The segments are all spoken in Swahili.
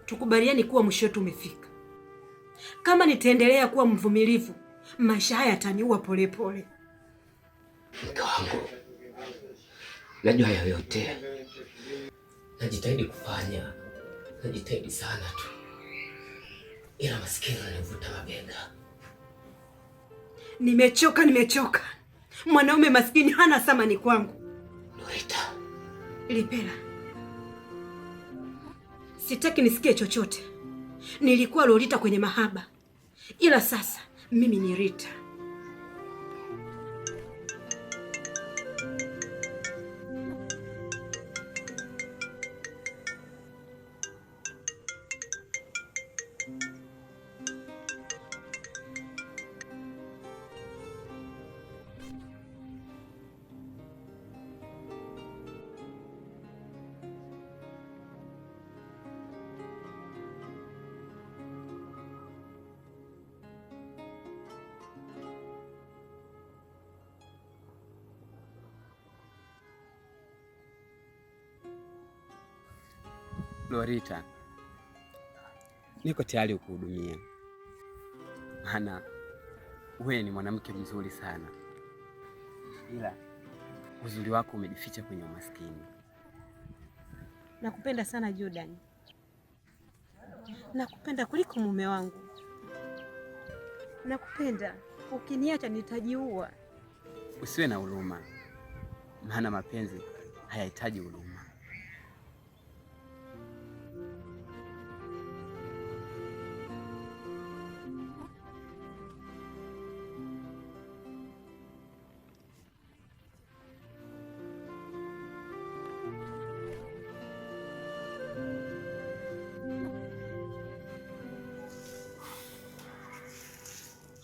tukubaliani kuwa mwisho wetu umefika. Kama nitaendelea kuwa mvumilivu, maisha haya yataniua polepole. Mke wangu, najua haya yote, najitahidi kufanya, najitahidi sana tu, ila maskini ananivuta mabega. Nimechoka. Mwanaume maskini hana thamani kwangu. Lorita. Lipela, sitaki nisikie chochote. Nilikuwa Lorita kwenye mahaba, ila sasa mimi ni Rita. Lorita, niko tayari kukuhudumia, maana wewe ni mwanamke mzuri sana, ila uzuri wako umejificha kwenye umaskini. Nakupenda sana Jordan, nakupenda kuliko mume wangu. Nakupenda, ukiniacha nitajiua. Usiwe na huruma, maana mapenzi hayahitaji huruma.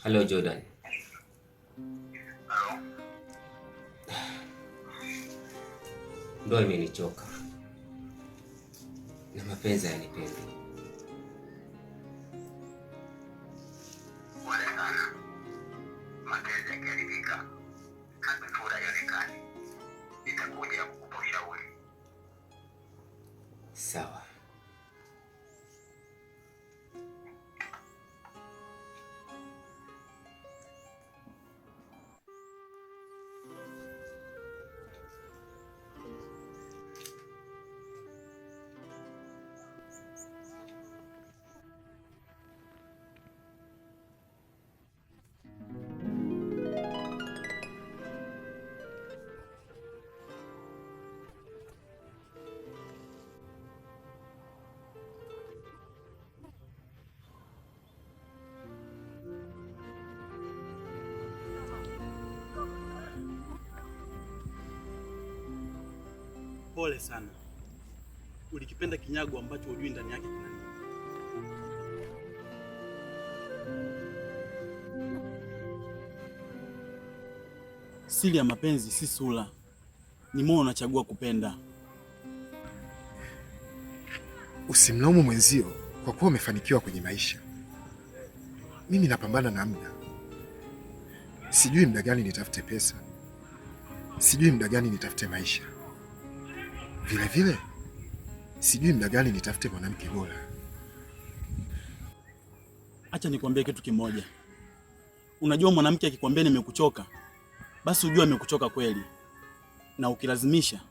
Hello Jordan. Ndoa imenichoka na mapenzi hayanipendi. Wale sana mapenzi yakiharibika, kabla furaha ionekane, nitakuja kukupa ushauri. Sawa. Pole sana. Ulikipenda kinyago ambacho hujui ndani yake kina nini. Siri ya mapenzi si sura, ni moyo unachagua kupenda. Usimlaumu mwenzio kwa kuwa umefanikiwa kwenye maisha. Mimi napambana na muda. Sijui muda gani nitafute pesa, sijui muda gani nitafute maisha. Vile vile sijui muda gani nitafute mwanamke bora. Acha nikwambie kitu kimoja. Unajua mwanamke akikwambia nimekuchoka, basi ujue amekuchoka kweli, na ukilazimisha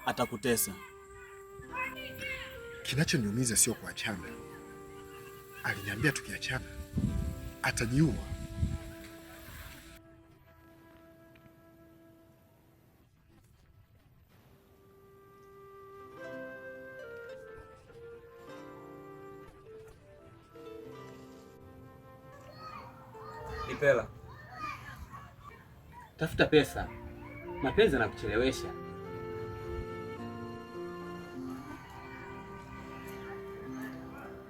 atakutesa. Kinachoniumiza sio kuachana. Aliniambia tukiachana atajiua. Lipela, tafuta pesa, mapenzi yanakuchelewesha.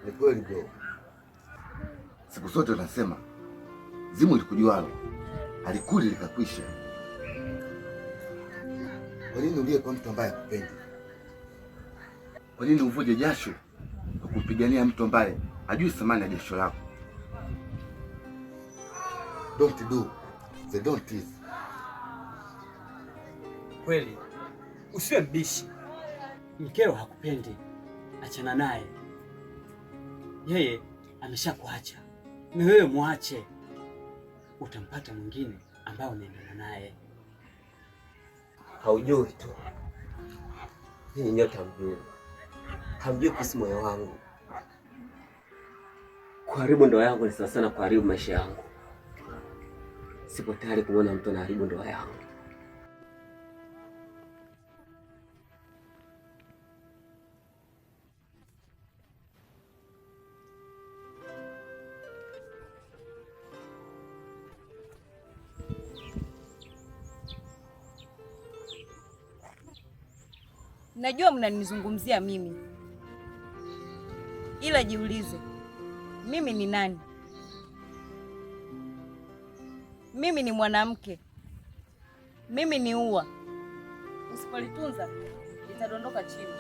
Ni kweli bro. Siku zote unasema zimu likujualo alikuli likakwisha. Kwa nini ulie kwa mtu ambaye hakupendi? Kwa nini uvuje jasho kwa kumpigania mtu ambaye hajui thamani ya jasho lako? Don't do, they don't tease. Kweli, usiwe mbishi. Mkeo hakupendi, achana naye. Yeye ameshakuacha, ni wewe mwache, utampata mwingine ambao unaendana naye. Haujui tu, hii nyote hamjui kuhusu moyo wangu. Kuharibu ndoa yangu ni sawa sana kuharibu maisha yangu. Sipo tayari kumwona mtu anaharibu ndoa yangu. Najua mnanizungumzia mimi, ila jiulize, mimi ni nani? Mimi ni mwanamke, mimi ni ua, usipolitunza litadondoka chini.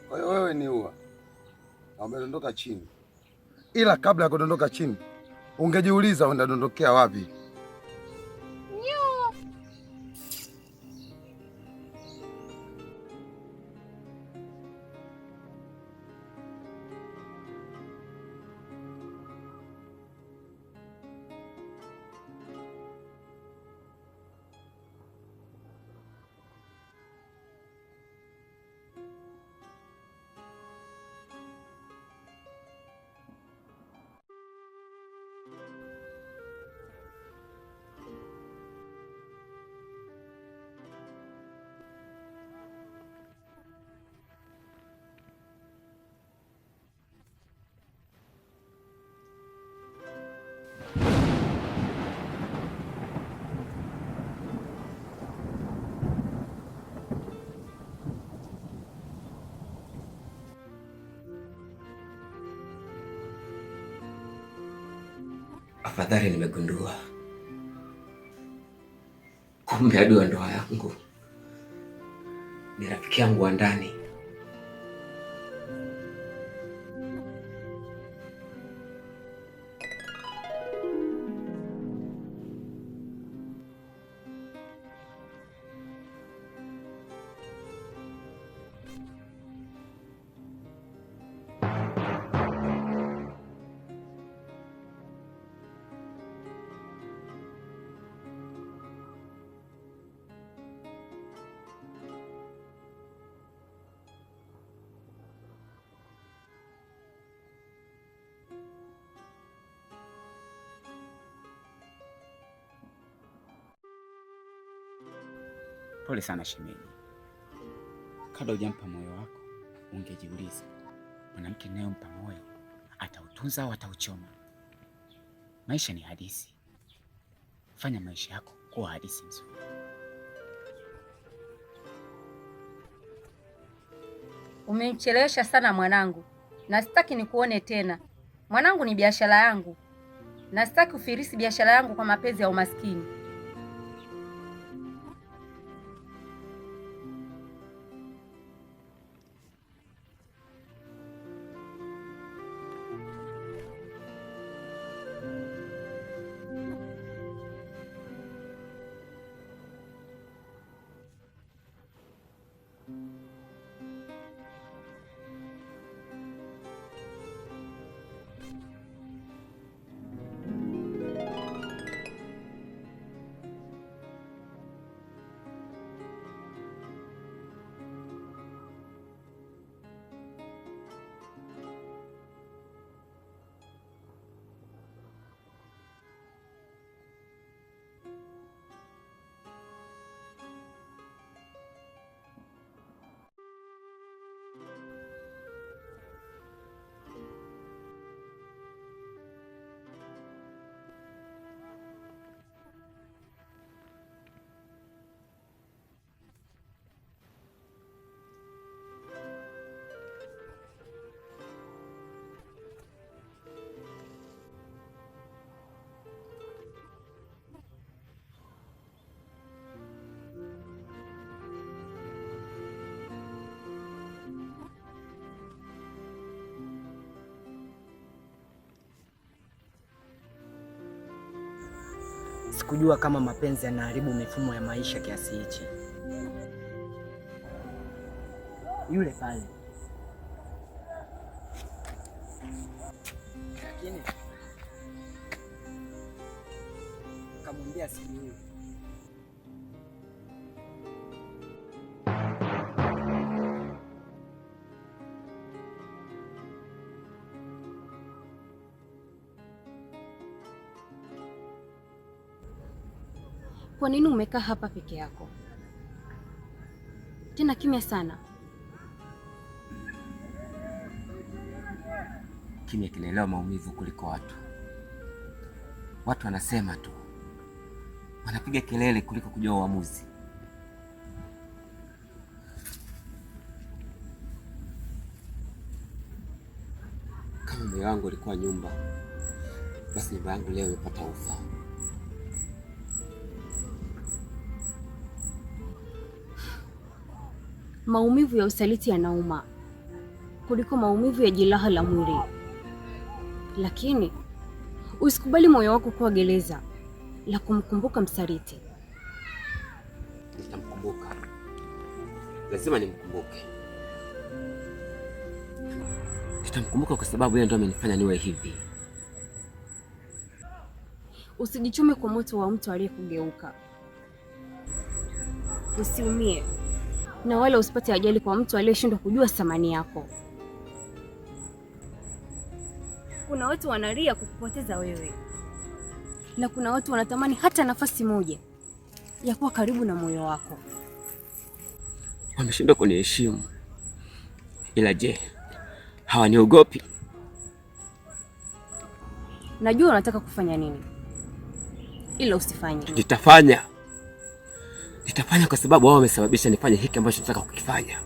Kwa hiyo wewe ni ua na umedondoka chini, ila kabla ya kudondoka chini ungejiuliza undadondokea wapi. Afadhali nimegundua kumbe adui wa ndoa yangu ni rafiki yangu wa ndani. Pole sana shemeji. Kabla hujampa moyo wako, ungejiuliza mwanamke ninayempa moyo atautunza au atauchoma. Maisha ni hadithi. Fanya maisha yako kuwa hadithi nzuri. Umenichelewesha sana mwanangu, na sitaki nikuone tena. Mwanangu ni biashara yangu, na sitaki ufirisi biashara yangu kwa mapenzi ya umaskini. Sikujua kama mapenzi yanaharibu mifumo ya maisha kiasi hichi. Yule pale lakini kamwambia sijui. Kwa nini umekaa hapa peke yako? Tena kimya sana. Kimya kinaelewa maumivu kuliko watu. Watu wanasema tu, wanapiga kelele kuliko kujua uamuzi. Kama moyo wangu ulikuwa nyumba, basi nyumba yangu leo imepata ufa. Maumivu ya usaliti yanauma kuliko maumivu ya jeraha la mwili. Lakini usikubali moyo wako kuwa gereza la kumkumbuka msaliti. Nitamkumbuka. Lazima nimkumbuke. Nitamkumbuka kwa sababu yeye ndio amenifanya niwe hivi. Usijichume kwa moto wa mtu aliyekugeuka. Usiumie na wala usipate ajali kwa mtu aliyeshindwa kujua thamani yako. Kuna watu wanalia kukupoteza wewe, na kuna watu wanatamani hata nafasi moja ya kuwa karibu na moyo wako. Wameshindwa kuniheshimu, ila je, hawaniogopi? Najua unataka kufanya nini, ila usifanye. Nitafanya kwa sababu wao wamesababisha nifanye hiki ambacho nataka kukifanya.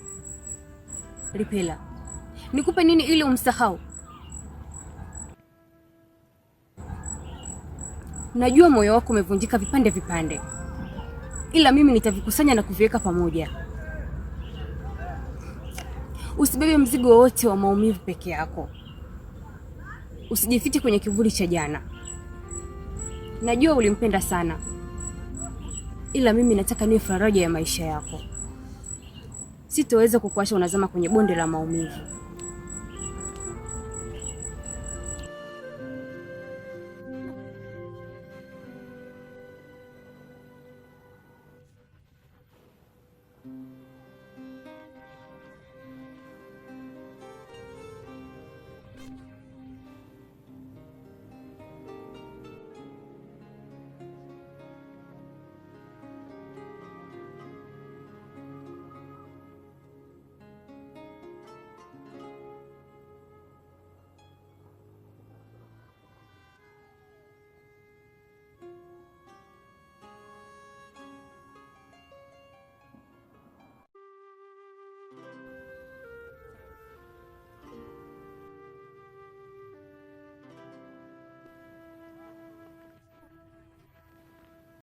Ripela, nikupe nini ili umsahau? Najua moyo wako umevunjika vipande vipande, ila mimi nitavikusanya na kuviweka pamoja. Usibebe mzigo wote wa maumivu peke yako. Usijifiti kwenye kivuli cha jana. Najua ulimpenda sana, ila mimi nataka niwe faraja ya maisha yako. Sitoweza kukuacha unazama kwenye bonde la maumivu.